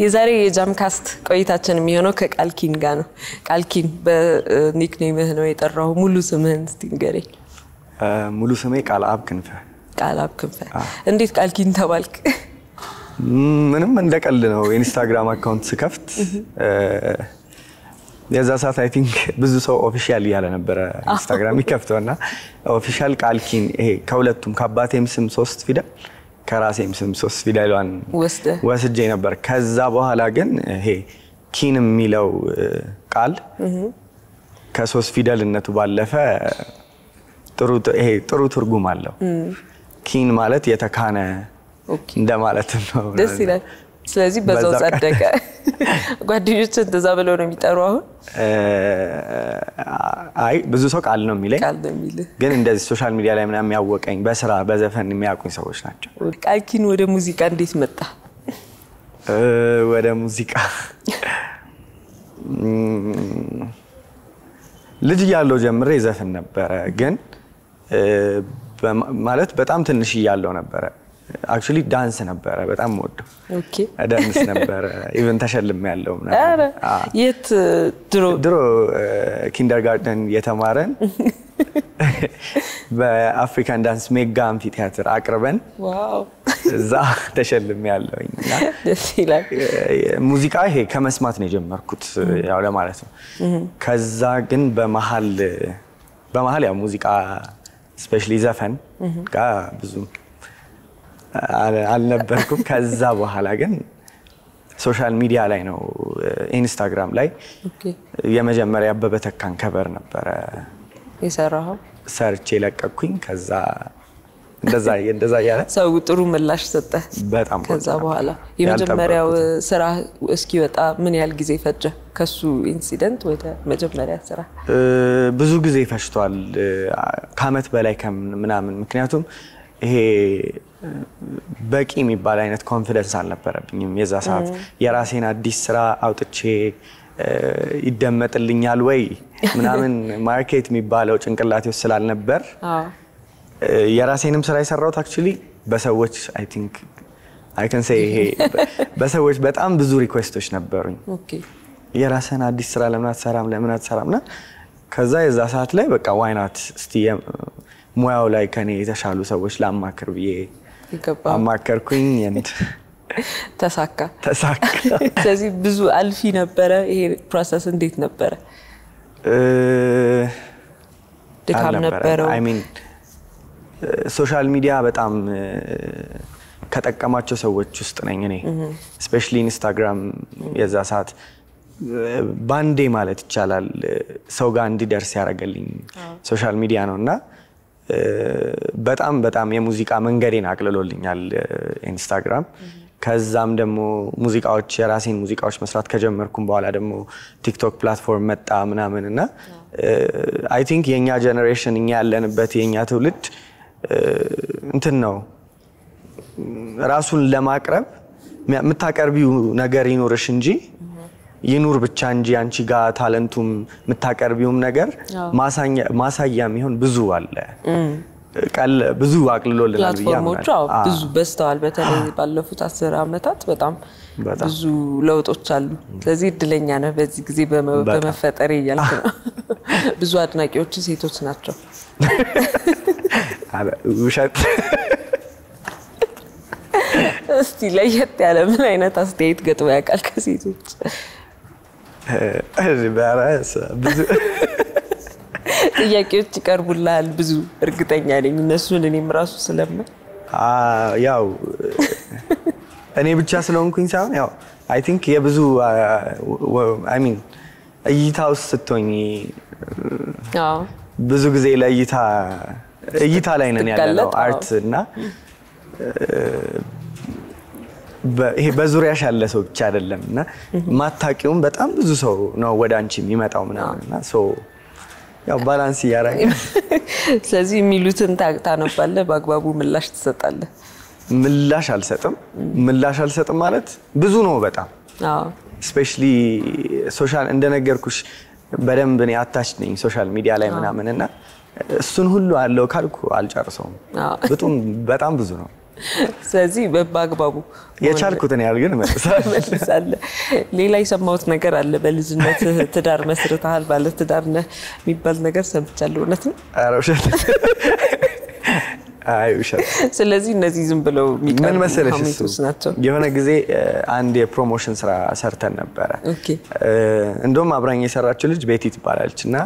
የዛሬ የጃምካስት ቆይታችን የሚሆነው ከቃልኪን ጋር ነው። ቃልኪን በኒክኔምህ ነው የጠራው። ሙሉ ስምህን እስቲ ንገረኝ። ሙሉ ስሜ ቃልአብ ክንፈ። ቃልአብ ክንፈ። እንዴት ቃልኪን ተባልክ? ምንም እንደቀልድ ነው። ኢንስታግራም አካውንት ስከፍት የዛ ሰዓት አይ ቲንክ ብዙ ሰው ኦፊሻል ያለ ነበር ኢንስታግራም ይከፍተውና ኦፊሻል ቃልኪን ይሄ ከሁለቱም ከአባቴም ስም 3 ፊደል ከራሴም ስም 3 ፊደሏን ወስጄ ነበር። ከዛ በኋላ ግን ይሄ ኪን የሚለው ቃል ከ3 ፊደልነቱ ባለፈ ጥሩ ትርጉም አለው። ኪን ማለት የተካነ እንደማለት ነው። ደስ ይላል። ስለዚህ በዛው ጸደቀ። ጓደኞች እንደዛ ብለው ነው የሚጠሩ አሁን? አይ ብዙ ሰው ቃል ነው የሚለኝ። ቃል ነው የሚል ግን እንደዚህ ሶሻል ሚዲያ ላይ ምናምን የሚያወቀኝ በስራ በዘፈን የሚያውቁኝ ሰዎች ናቸው። ቃልኪን ወደ ሙዚቃ እንዴት መጣ? ወደ ሙዚቃ ልጅ ያለው ጀምሬ ዘፈን ነበር። ግን ማለት በጣም ትንሽ ያለው ነበር። actually ዳንስ ነበር በጣም ወደው። ኦኬ ዳንስ ነበር ኢቨን ተሸልም ያለው ምናምን። አረ የት ድሮ ኪንደርጋርተን የተማረን በአፍሪካን ዳንስ ሜጋ አምፊ ቲያትር አቅርበን ዋው እዛ ተሸልም ያለውኝ። ደስ ይላል። ሙዚቃ ይሄ ከመስማት ነው የጀመርኩት ያው ለማለት ነው። ከዛ ግን በመሃል ያው ሙዚቃ ስፔሻሊ ዘፈን ጋር ብዙ አልነበርኩም። ከዛ በኋላ ግን ሶሻል ሚዲያ ላይ ነው ኢንስታግራም ላይ የመጀመሪያ በበተካን ከበር ነበር የሰራው ሰርቼ ለቀኩኝ። ከዛ እንደዛ ያለ ሰው ጥሩ ምላሽ ሰጠ። በጣም ከዛ በኋላ የመጀመሪያው ስራ እስኪወጣ ምን ያህል ጊዜ ፈጀ? ከሱ ኢንሲደንት ወደ መጀመሪያ ስራ ብዙ ጊዜ ፈጅቷል። ከአመት በላይ ምናምን። ምክንያቱም ይሄ በቂ የሚባል አይነት ኮንፊደንስ አልነበረብኝም የዛ ሰዓት። የራሴን አዲስ ስራ አውጥቼ ይደመጥልኛል ወይ ምናምን ማርኬት የሚባለው ጭንቅላቴ ውስጥ ስላልነበር የራሴንም ስራ የሰራሁት actually በሰዎች I think I can say ይሄ በሰዎች በጣም ብዙ ሪኩዌስቶች ነበሩኝ። ኦኬ የራስህን አዲስ ስራ ለምን አትሰራምና ከዛ የዛ ሰዓት ላይ በቃ why not እስቲ ሙያው ላይ ከኔ የተሻሉ ሰዎች ላማክር ብዬ አማከርኩኝ። ተሳካ። ስለዚህ ብዙ አልፊ ነበረ። ይሄ ፕሮሰስ እንዴት ነበረ? ድካም ነበረው? I mean ሶሻል ሚዲያ በጣም ከጠቀማቸው ሰዎች ውስጥ ነኝ እኔ። ስፔሻሊ ኢንስታግራም የዛ ሰዓት ባንዴ ማለት ይቻላል ሰው ጋር እንዲደርስ ያደረገልኝ ሶሻል ሚዲያ ነውና በጣም የሙዚቃ መንገዴን አቅልሎልኛል ኢንስታግራም። ከዛም ደግሞ ሙዚቃዎች የራሴን ሙዚቃዎች መስራት ከጀመርኩም በኋላ ደግሞ ቲክቶክ ፕላትፎርም መጣ ምናምንና I think የኛ ጀነሬሽን እኛ ያለንበት የኛ ትውልድ እንትን ነው ራሱን ለማቅረብ የምታቀርቢው ነገር ይኖርሽ እንጂ ይኑር ብቻ እንጂ አንቺ ጋር ታለንቱም የምታቀርቢውም ነገር ማሳያም ይሁን ብዙ አለ። ብዙ አቅልሎልናል ፕላትፎርሞቹ ብዙ በስተዋል። በተለይ ባለፉት 10 አመታት በጣም ብዙ ለውጦች አሉ። ስለዚህ እድለኛ ነህ በዚህ ጊዜ በመፈጠር ይያልክ ነው። ብዙ አድናቂዎች ሴቶች ናቸው። ውሸት። እስቲ ለየት ያለ ምን አይነት አስተያየት ገጥሞ ያውቃል ከሴቶች? ብዙ ጥያቄዎች ይቀርቡልሃል ብዙ እርግጠኛ ነኝ እነሱን እኔም ራሱ ስለምን ያው እኔ ብቻ ስለሆንኩኝ ሳይሆን ያው I think የብዙ I mean እይታው ስትሆኚ ብዙ ጊዜ እይታ ላይ ነን ያለው አርት እና ይሄ በዙሪያሽ ያለ ሰው ብቻ አይደለምና ማታቂውም በጣም ብዙ ሰው ነው ወደ አንቺ የሚመጣው ምናምንና ያው ባላንስ ያራኝ። ስለዚህ የሚሉትን ታነባለህ በአግባቡ ምላሽ ትሰጣለህ? ምላሽ አልሰጥም ማለት ብዙ ነው በጣም ስፔሻሊ ሶሻል እንደነገርኩሽ በደንብ እኔ አታች ነኝ ሶሻል ሚዲያ ላይ ምናምንና እሱን ሁሉ አለው ካልኩ አልጨርሰውም። በጣም ብዙ ነው። ስለዚህ በአግባቡ የቻልኩትን ያህል ግን መልሳለሁ። ሌላ የሰማሁት ነገር አለ። በልጅነት ትዳር መስርተሃል፣ ባለ ትዳር ነህ የሚባል ነገር ሰምቻለሁ። እውነት ነው? ኧረ ውሸት። አይ ውሸት። ስለዚህ እነዚህ ዝም ብለው ምን መሰለሽ ናቸው። የሆነ ጊዜ አንድ የፕሮሞሽን ስራ ሰርተን ነበረ። ኦኬ። እንደውም አብራኝ የሰራችው ልጅ ቤቲ ትባላለች እና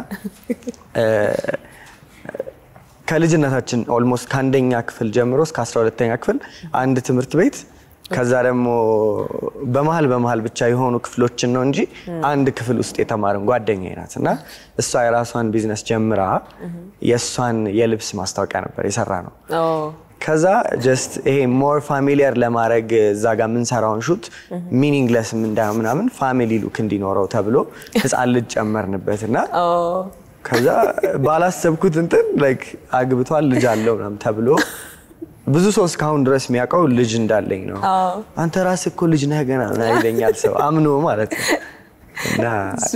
ከልጅነታችን ኦልሞስት ከአንደኛ ክፍል ጀምሮ እስከ 12ኛ ክፍል አንድ ትምህርት ቤት ከዛ ደግሞ በመሃል ብቻ የሆኑ ክፍሎችን ነው እንጂ አንድ ክፍል ውስጥ የተማረን ጓደኛዬ ናት እና እሷ የራሷን ቢዝነስ ጀምራ የሷን የልብስ ማስታወቂያ ነበር የሰራ ነው። ከዛ ጀስት ይሄ ሞር ፋሚሊየር ለማድረግ እዛ ጋር ምን ሰራውን ሹት ሚኒንግለስ ምናምን ፋሚሊ ሉክ እንዲኖረው ተብሎ ህፃን ልጅ ጨመርንበትና ከዛ ባላሰብኩት እንትን ላይክ አግብቷል ልጅ አለው ምናምን ተብሎ ብዙ ሰው እስካሁን ድረስ የሚያውቀው ልጅ እንዳለኝ ነው። አንተ ራስህ እኮ ልጅ ነህ ገና ይለኛል ሰው አምኖ ማለት ነው። እና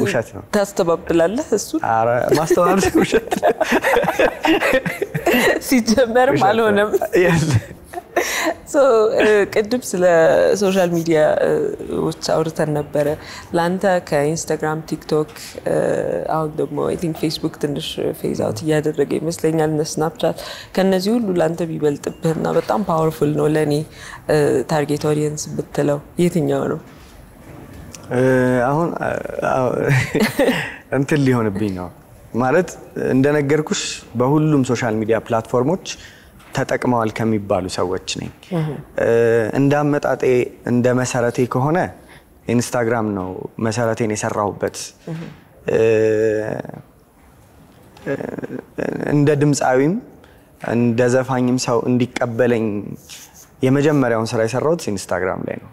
ውሸት ነው። ታስተባብላለህ እሱ? ኧረ ማስተባበል ውሸት ሲጀመርም አልሆነም። ቅድም ስለ ሶሻል ሚዲያዎች አውርተን ነበረ። ላንተ ከኢንስታግራም ቲክቶክ አሁን ደግሞ አይ ቲንክ ፌስቡክ ትንሽ ፌዝ አውት እያደረገ ይመስለኛል እና ስናፕቻት ከነዚህ ሁሉ ላንተ ቢበልጥብህና በጣም ፓወርፉል ነው ለኔ ታርጌት ኦዲየንስ ብትለው የትኛው ነው? አሁን እንትን ሊሆንብኝ ነው ማለት እንደነገርኩሽ በሁሉም ሶሻል ሚዲያ ፕላትፎርሞች ተጠቅመዋል ከሚባሉ ሰዎች ነኝ። እንዳመጣጤ እንደ መሰረቴ ከሆነ ኢንስታግራም ነው መሰረቴን የሰራሁበት። እንደ ድምጻዊም እንደ ዘፋኝም ሰው እንዲቀበለኝ የመጀመሪያውን ስራ የሰራሁት ኢንስታግራም ላይ ነው።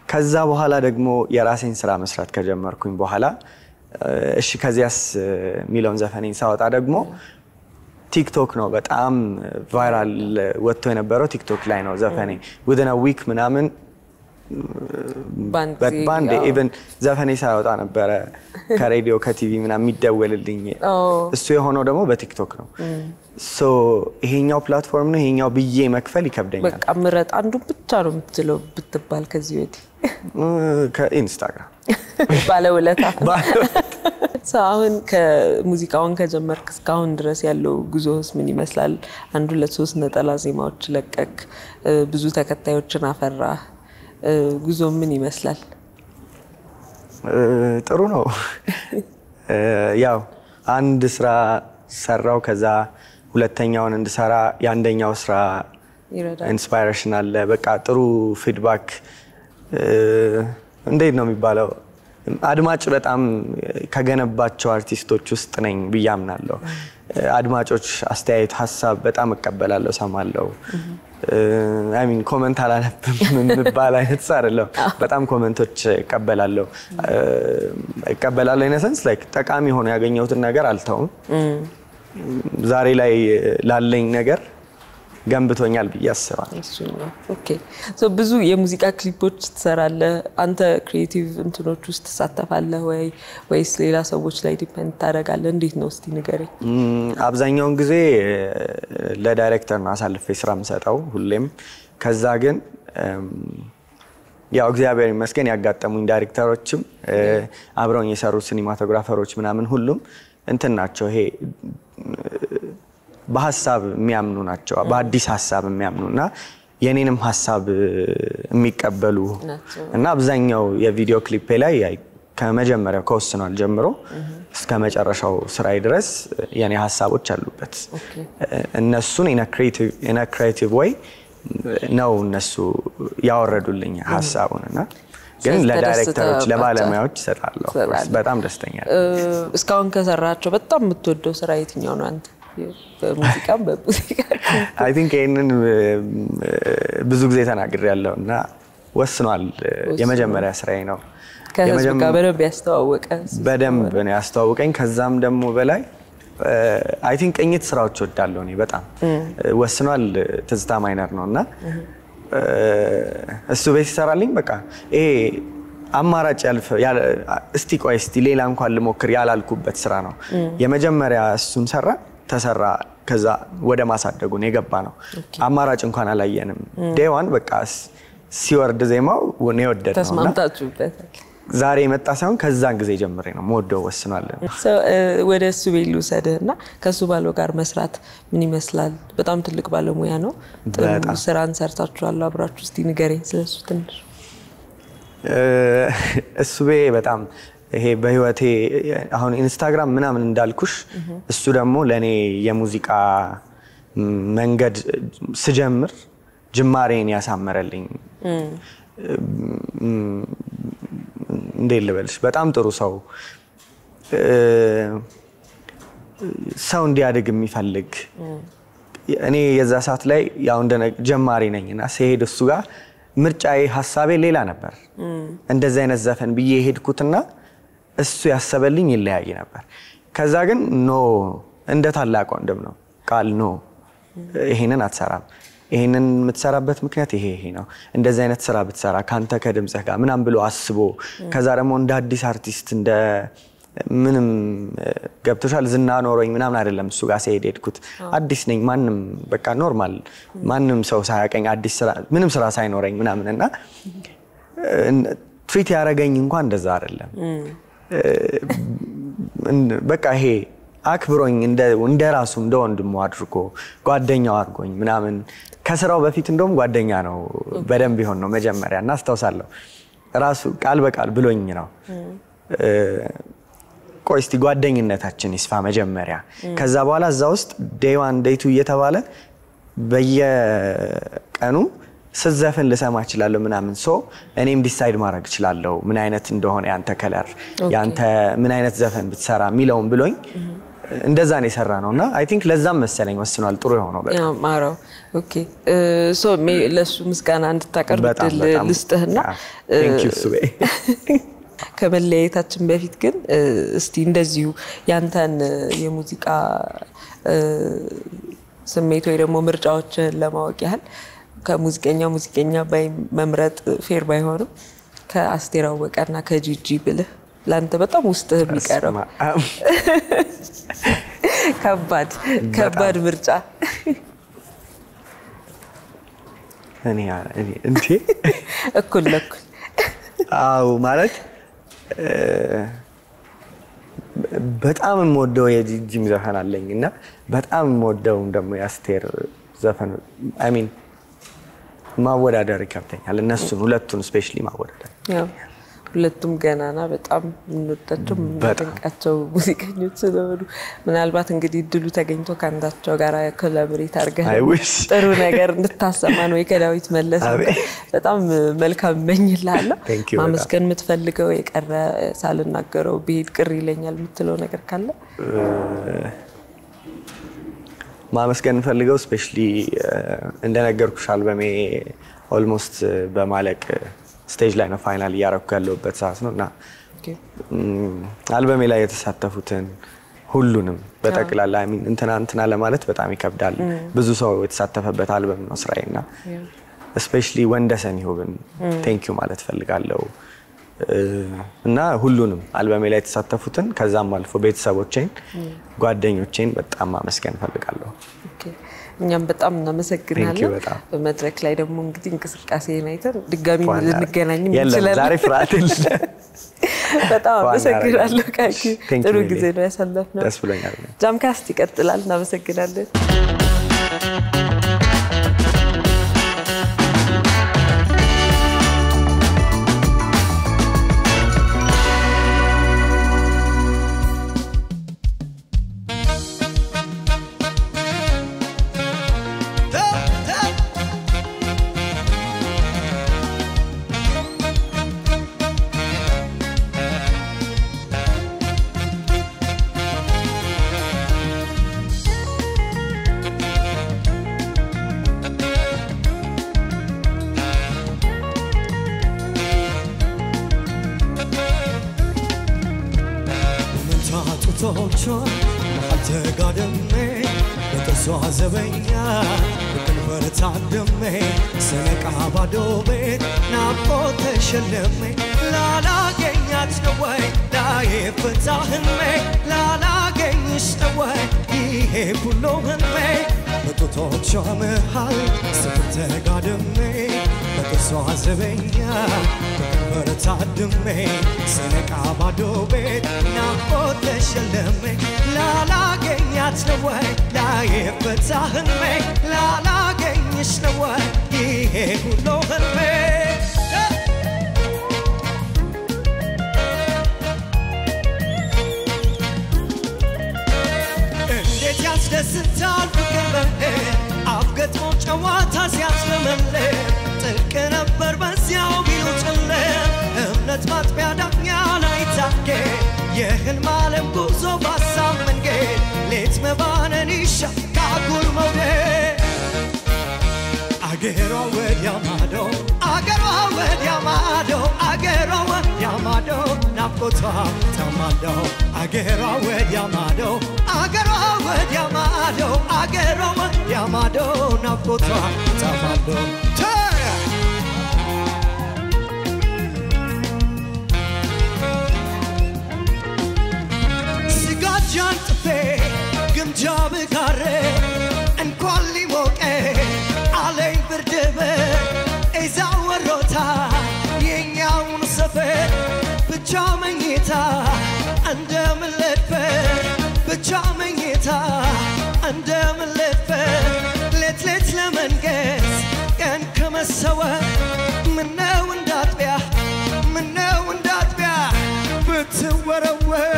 ከዛ በኋላ ደግሞ የራሴን ስራ መስራት ከጀመርኩኝ በኋላ እሺ ከዚያስ ሚሊዮን ዘፈኔን ሳወጣ ደግሞ ቲክቶክ ነው በጣም ቫይራል ወጥቶ የነበረው ቲክቶክ ላይ ነው ዘፈኔ within a week ምናምን ባንዴ ኢቭን ዘፈኔ ሳይወጣ ነበረ ከሬዲዮ ከቲቪ ምናምን የሚደወልልኝ። እሱ የሆነው ደግሞ በቲክቶክ ነው። ሶ ይሄኛው ፕላትፎርም ነው ይሄኛው ብዬ መክፈል ይከብደኛል። በቃ ምረጥ አንዱ ብቻ ነው የምትለው ብትባል ከዚህ ወዲህ ከኢንስታግራም ባለውለታ አሁን ከሙዚቃውን ከጀመርክ እስካሁን ድረስ ያለው ጉዞስ ምን ይመስላል? አንድ ሁለት ሶስት ነጠላ ዜማዎች ለቀቅ፣ ብዙ ተከታዮችን አፈራ። ጉዞ ምን ይመስላል? ጥሩ ነው። ያው አንድ ስራ ሰራው ከዛ ሁለተኛውን እንድሰራ ያንደኛው ስራ ኢንስፓይሬሽን አለ። በቃ ጥሩ ፊድባክ እንዴት ነው የሚባለው አድማጭ በጣም ከገነባቸው አርቲስቶች ውስጥ ነኝ ብዬ አምናለሁ። አድማጮች አስተያየት ሀሳብ በጣም እቀበላለሁ ሰማለሁ። አይ ሚን ኮሜንት አላነብም ምንባል አይነት ሰው አይደለም። በጣም ኮሜንቶች እቀበላለሁ ኢን ሰንስ ላይክ ጠቃሚ ሆኖ ያገኘሁትን ነገር አልተውም። ዛሬ ላይ ላለኝ ነገር ገንብቶኛል ብዬ አስባለሁ። ኦኬ ሶ ብዙ የሙዚቃ ክሊፖች ትሰራለህ አንተ? ክሪኤቲቭ እንትኖች ውስጥ ተሳተፋለህ ወይስ ሌላ ሰዎች ላይ ዲፔንድ ታደርጋለህ? እንዴት ነው እስቲ ንገረኝ። አብዛኛውን ጊዜ ለዳይሬክተር ነው አሳልፌ ስራ የምሰጠው ሁሌም። ከዛ ግን ያው እግዚአብሔር ይመስገን ያጋጠሙኝ ዳይሬክተሮችም አብረውኝ የሰሩ ሲኒማቶግራፈሮች ምናምን ሁሉም እንትን ናቸው። ይሄ በሐሳብ የሚያምኑ ናቸው። በአዲስ ሐሳብ የሚያምኑና የኔንም ሐሳብ የሚቀበሉ እና አብዛኛው የቪዲዮ ክሊፕ ላይ ከመጀመሪያው ከወስኗል ጀምሮ እስከ መጨረሻው ስራይ ድረስ የኔ ሐሳቦች አሉበት። እነሱን in a creative way ነው እነሱ ያወረዱልኝ ሐሳቡንና ግን ለዳይሬክተሮች ለባለሙያዎች ሰጣለሁ። በጣም ደስተኛ ነኝ። እስካሁን ከሰራቸው በጣም የምትወደው ስራ የትኛው ነው አንተ? በሙዚቃም በሙዚቃ I think ይሄንን ብዙ ጊዜ ተናግሬያለሁ እና ወስኗል የመጀመሪያ ስራዬ ነው። ከመጀመሪያ በደንብ ያስተዋወቀ በደንብ ነው ያስተዋወቀኝ። ከዛም ደግሞ በላይ I think ቅኝት ስራዎች ወዳለሁ እኔ በጣም ወስኗል ትዝታ ማይነር ነውና እሱ ቤት ይሰራልኝ በቃ ይሄ አማራጭ እስቲ ቆይ እስቲ ሌላ እንኳን ልሞክር ያላልኩበት ስራ ነው። የመጀመሪያ እሱን ሰራ ተሰራ ከዛ ወደ ማሳደጉ ነው የገባ ነው አማራጭ እንኳን አላየንም ዴዋን በቃ ሲወርድ ዜማው ነው የወደድነው ተስማምታችሁበታል ዛሬ መጣ ሳይሆን ከዛን ጊዜ ጀምሬ ነው ሞደው ወስኗል ወደ እሱ ቤሉ ሰደና ከሱ ባለው ጋር መስራት ምን ይመስላል በጣም ትልቅ ባለሙያ ነው ጥሩ ስራን ሰርታችኋል አብራችሁ እስቲ ንገረኝ ስለሱ ትንሽ እሱ በጣም ይሄ በህይወቴ አሁን ኢንስታግራም ምናምን እንዳልኩሽ እሱ ደግሞ ለኔ የሙዚቃ መንገድ ስጀምር ጅማሬን ያሳመረልኝ እንደልበልሽ በጣም ጥሩ ሰው እንዲያድግ የሚፈልግ እኔ የዛ ሰዓት ላይ ያው እንደ ጀማሪ ነኝና ሲሄድ እሱ ጋር ምርጫዬ ሐሳቤ ሌላ ነበር እንደዚህ አይነት ዘፈን ብዬ ሄድኩትና እሱ ያሰበልኝ ይለያይ ነበር ከዛ ግን ኖ እንደ ታላቅ ወንድም ነው ቃል ኖ ይሄንን አትሰራም ይሄንን የምትሰራበት ምክንያት ይሄ ነው እንደዚህ አይነት ስራ ብትሰራ ካንተ ከድምጽህ ጋር ምናም ብሎ አስቦ ከዛ ደግሞ እንደ አዲስ አርቲስት እንደ ምንም ገብቶሻል ዝና ኖሮኝ ምናምን አይደለም እሱ ጋር ሲሄድኩት አዲስ ነኝ ማንንም በቃ ኖርማል ማንንም ሰው ሳያቀኝ አዲስ ስራ ምንም ስራ ሳይኖረኝ ምናምንና ትሪት ያረጋኝ እንኳን እንደዛ አይደለም በቃ ይሄ አክብሮኝ እንደ ራሱ እንደ ወንድሙ አድርጎ ጓደኛው አድርጎኝ ምናምን ከስራው በፊት እንደውም ጓደኛ ነው በደንብ ቢሆን ነው መጀመሪያና አስተውሳለሁ ራሱ ቃል በቃል ብሎኝ ነው ቆይስቲ ጓደኝነታችን ይስፋ መጀመሪያ ከዛ በኋላ እዛ ውስጥ day 1 day 2 እየተባለ በየቀኑ ስዘፈን ልሰማ ይችላልው ምናምን እኔም ዲሳይድ ማድረግ ይችላልው ምን አይነት እንደሆነ ያንተ ከለር ያንተ ምን አይነት ዘፈን ብትሰራ ሚለውን ብሎኝ እንደዛ ነው የሰራነውና አይ ቲንክ ለዛም መሰለኝ ወስኗል ጥሩ የሆነው በቃ ማራው ኦኬ ለሱ ምስጋና እንድታቀርብልህ ልስጥህና thank you ሱቤ ከመለየታችን በፊት ግን እስቲ እንደዚሁ ያንተን የሙዚቃ ስሜት ወይ ደግሞ ምርጫዎችን ለማወቅ ያህል ከሙዚቀኛ ባይ መምረጥ ፌር ባይሆንም ከአስቴር አወቀና ከጂጂ ብልህ ላንተ በጣም ውስጥ የሚቀረው ከባድ ምርጫ እኔ እንዴ እኩል አው ማለት በጣም የምወደው የጂጂም ዘፈን አለኝና በጣም የምወደው ደግሞ የአስቴር ዘፈን አይ ሚን ማወዳደር ይከብደኛል እነሱን ሁለቱን ስፔሻሊ ማወዳደር ሁለቱም ገናና በጣም እንወጣቸው ምንጠንቃቸው ሙዚቀኞች ስለሆኑ ምናልባት እንግዲህ ድሉ ተገኝቶ ካንዳቸው ጋር ኮላቦሬት አድርገን ጥሩ ነገር እንድታሰማ ነው የከዳዊት መለሰ በጣም መልካም መኝልሃለሁ ማመስገን የምትፈልገው የቀረ ሳልናገረው ቢሄድ ቅር ይለኛል የምትለው ነገር ካለ ማመስገን ፈልገው ስፔሻሊ እንደነገርኩሽ አልበሜ ኦልሞስት በማለቅ ስቴጅ ላይ ነው ፋይናል ያረኩ ያለውበት ሰዓት ነውና አልበሜ ላይ የተሳተፉትን ሁሉንም በተቀላላ አይ ሚን እንትና ለማለት በጣም ይከብዳል ብዙ ሰው የተሳተፈበት አልበም ነው ስራዬና ስፔሻሊ ወንደሰን ይሁን ቴንክ ዩ ማለት ፈልጋለሁ እና ሁሉንም አልበሜ ላይ የተሳተፉትን ከዛም አልፎ ቤተሰቦቼን ጓደኞቼን በጣም ማመስገን ፈልጋለሁ እኛም በጣም እናመሰግናለን በመድረክ ላይ ደግሞ እንግዲህ እንቅስቃሴን አይተን ድጋሚ ልንገናኝም እንችላለን ዛሬ ፍራትል በጣም አመሰግናለሁ ካኪ ጥሩ ጊዜ ነው ያሳለፍነው ደስ ብሎኛል ጃምካስት ይቀጥላል እናመሰግናለን ዘበኛ በከንፈር ታደመ ሰነቃ ባዶ ቤት ናፍቆ ተሸለመ ላላገኛት ነው ወይ ዳዬ ፈታህልሜ ላላገኝሽ ነው ወይ ይሄ ሁሉ ህልሜ በጡቶቿ መሃል ስፍር ተጋድሜ በቅርሷ ዘበኛ በከንፈር ታድሜ ስነቃ ባዶ ቤት ናፍቆት ተሸልሜ ላላገኛት ነው ወይ ላይፈታ ህልሜ ላላገኝሽ ነው ወይ ይሄ ሁሉ ህልሜ እንዴት ያስደስታል ፍቅር አፍገጥሞ ጨዋታ ሲያስለመልም ጥልቅ ነበር በዚያው ቢሉጥልም እምነት ማጥቢያ ዳኛ ላይታገ የህልም ዓለም ጉዞ ባሳብ መንገድ ሌት መባነን ይሻካጉል መውደድ አገሯ ወዲያ ማዶ አገሯ ወዲያ ማዶ አገሯ ወዲያ ማዶ ናፍቆቷ ተማዶ አገሯ ወዲያ ማዶ አገሯ ወዲያ ማዶ አገሯ ወዲያ ማዶ ናፍቆቷ ተማዶ ስጋጃን ጥፌ ግምጃ ብጋሬ እንኳን ሊሞቀ አለኝ ብርድበ እዛ ወሮታ የኛውን ሰፈር ብቻ መኝታ እንደምለድፈር ብቻ መኝታ እንደምለድፈር ሌት ሌት ለመንገስ ቀን ከመሰወር ምነው እንዳጥቢያ ምነው እንዳጥቢያ ብትወረወር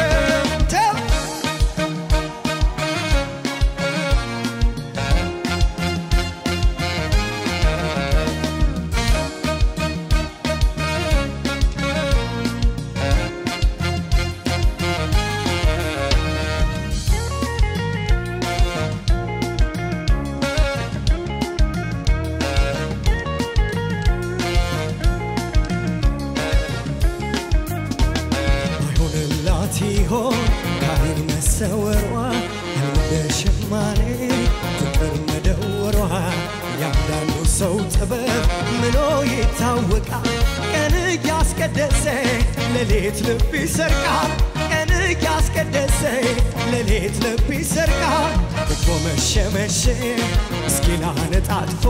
ይሆን ካይን መሰወሯ እንደሸማኔ ፍቅር መደወሯ ያንዳንዱ ሰው ጥበብ ምኖ ይታወቃል ቀን ያስቀደሰ ለሌት ልብ ይሰርቃል ቀን ያስቀደሰ ለሌት ልብ ይሰርቃል ደግሞ መሸመሸ እስኪና ነጣጥፎ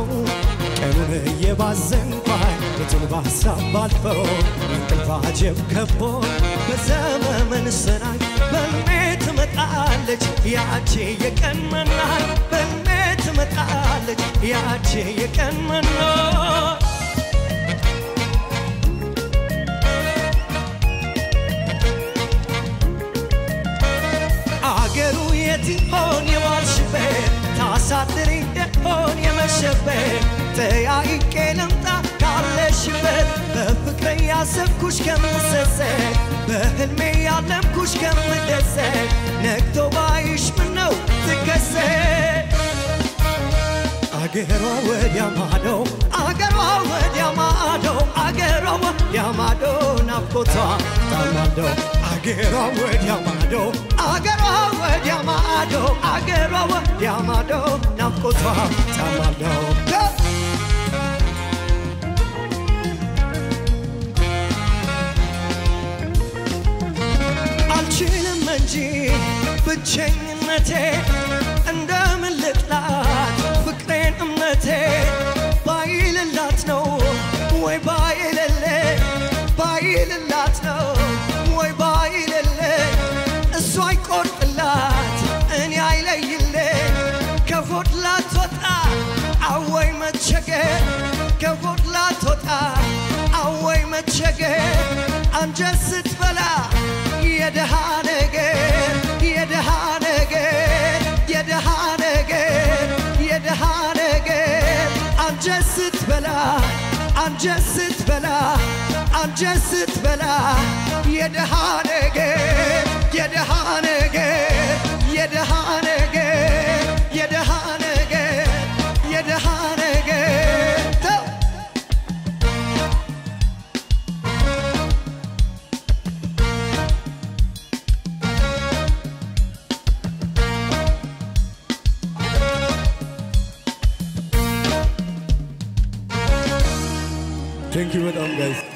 ቀኑን እየባዘንኳይ በቱን ባሳብ ባልፈው እንቅልፍ አጀብ ከቦን በዘመን ሰናይ በልሜ ትመጣለች ያቺ የቀን መናይ በልሜ ትመጣለች ያቺ የቀን መናይ አገሩ የት ይሆን የዋልሽበት ታሳድሪ እንደሆን የመሸበት ተያይቄ ልምጣ ካለሽበት በፍቅሬ ያሰብኩሽ ከምሰሰት በህልሜ ያለምኩሽ ከምደሰት ነግቶ ባይሽ ምነው ትከሰት አገሯ ወዲያ ማዶ አገሯ ወዲያ ማዶ አገሯ ወዲያ ማዶ ናፍቆቷ ተማዶ አገሯ ወዲያ ማዶ አገሯ ወዲያ ማዶ አገሯ ወዲያ ማዶ ናፍቆቷ ተማዶ አልችልም እንጂ ብቸኝነቴ እንደምን ልጥላት ፍቅሬን እምነቴ ባይልላት ነው ወይ ባይልለ ባይልላት ነው ወይ ባይልለ እሷ አይቆርጥላት እኔ አይለይለ ከሆድ ላትወጣ አወይ መቸገር ከሆድ ላትወጣ አወይ መቸገር አንጀት ስትበላ የደሃ ነገር የደሃ ነገር የደሃ ነገር የደሃ ነገር አንጀት ስትበላ አንጀት ስትበላ አንጀት ስትበላ የደሃ ነገር የደሃ ነገር የደሃ ነገር የደሃ ነገር የደሃ ነገር Thank you, madam, guys.